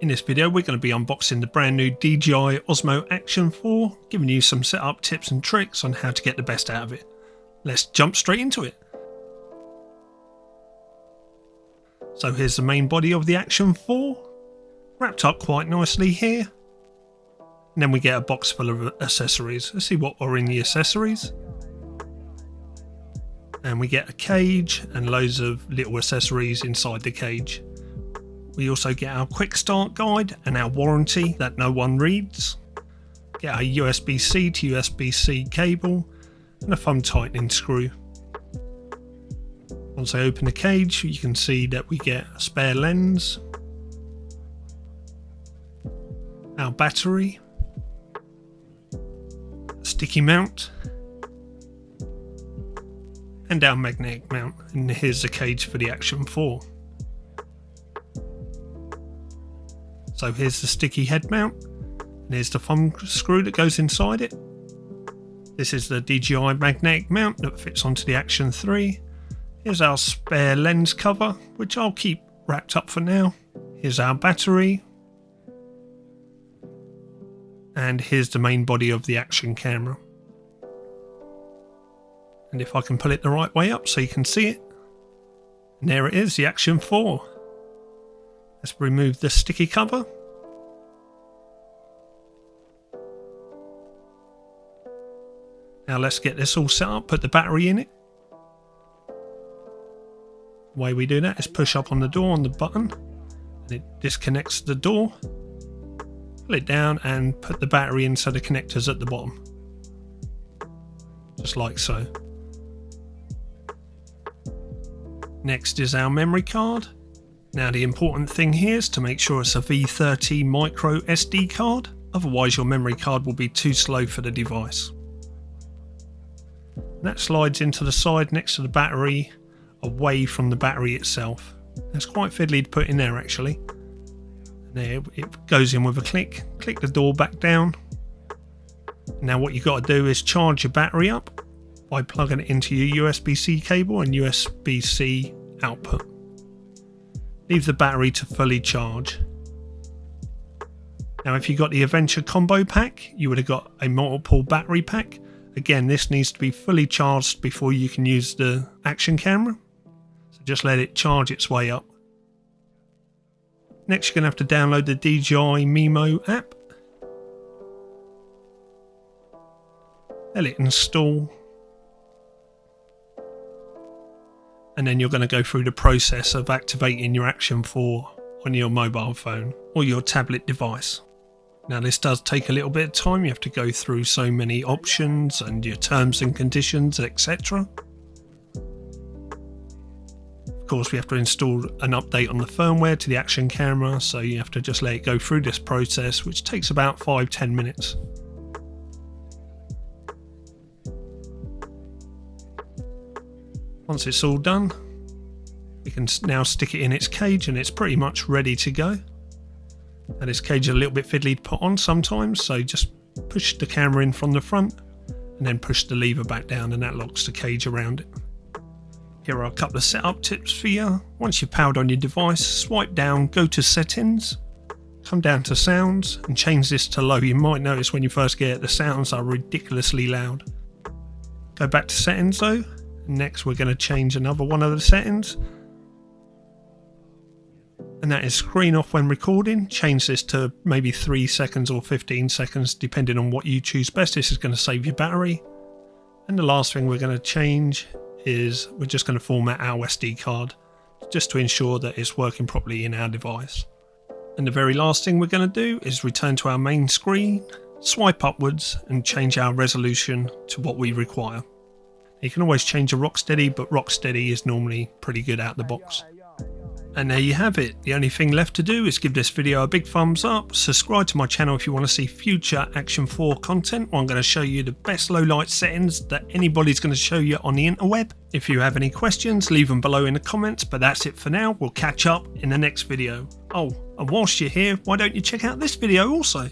In this video we're going to be unboxing the brand new DJi Osmo Action 4, giving you some setup tips and tricks on how to get the best out of it. Let's jump straight into it. So here's the main body of the Action 4, wrapped up quite nicely here. And then we get a box full of accessories. Let's see what are in the accessories. And we get a cage and loads of little accessories inside the cage. We also get our quick start guide and our warranty that no one reads. Get a USB-C to USB-C cable and a thumb tightening screw. Once I open the cage, you can see that we get a spare lens, our battery, a sticky mount, and our magnetic mount. And here's the cage for the Action 4. So here's the sticky head mount, and here's the thumb screw that goes inside it. This is the DJi magnetic mount that fits onto the Action 3. Here's our spare lens cover, which I'll keep wrapped up for now. Here's our battery. And here's the main body of the Action camera. And if I can pull it the right way up so you can see it. And there it is, the Action 4. Let's remove the sticky cover. Now let's get this all set up, put the battery in it. The way we do that is push up on the door on the button, and it disconnects the door. Pull it down and put the battery in so the connector's at the bottom. Just like so. Next is our memory card. Now the important thing here is to make sure it's a V30 micro SD card, otherwise your memory card will be too slow for the device. And that slides into the side next to the battery, away from the battery itself. It's quite fiddly to put in there actually. And there it goes in with a click. Click the door back down. Now what you've got to do is charge your battery up by plugging it into your USB-C cable and USB-C output. Leave the battery to fully charge. Now if you got the Adventure combo pack, you would have got a multiple battery pack. Again, this needs to be fully charged before you can use the Action camera. So just let it charge its way up. Next you're going to have to download the DJi Mimo app. Let it install. And then you're going to go through the process of activating your Action 4 on your mobile phone or your tablet device. Now this does take a little bit of time. You have to go through so many options and your terms and conditions, etc. Of course we have to install an update on the firmware to the Action camera, so you have to just let it go through this process, which takes about 5-10 minutes. Once it's all done, we can now stick it in its cage and it's pretty much ready to go. And this cage is a little bit fiddly to put on sometimes, so just push the camera in from the front and then push the lever back down and that locks the cage around it. Here are a couple of setup tips for you. Once you've powered on your device, swipe down, go to settings, come down to sounds and change this to low. You might notice when you first get it, the sounds are ridiculously loud. Go back to settings though. Next we're going to change another one of the settings, and that is screen off when recording. Change this to maybe 3 seconds or 15 seconds depending on what you choose best. This is going to save your battery. And the last thing we're going to change is we're just going to format our SD card just to ensure that it's working properly in our device. And the very last thing we're going to do is return to our main screen, swipe upwards and change our resolution to what we require. You can always change a Rocksteady, but Rocksteady is normally pretty good out the box. And there you have it. The only thing left to do is give this video a big thumbs up, subscribe to my channel if you want to see future Action 4 content, where I'm going to show you the best low light settings that anybody's going to show you on the interweb. If you have any questions, leave them below in the comments, but that's it for now. We'll catch up in the next video. Oh, and whilst you're here, why don't you check out this video also?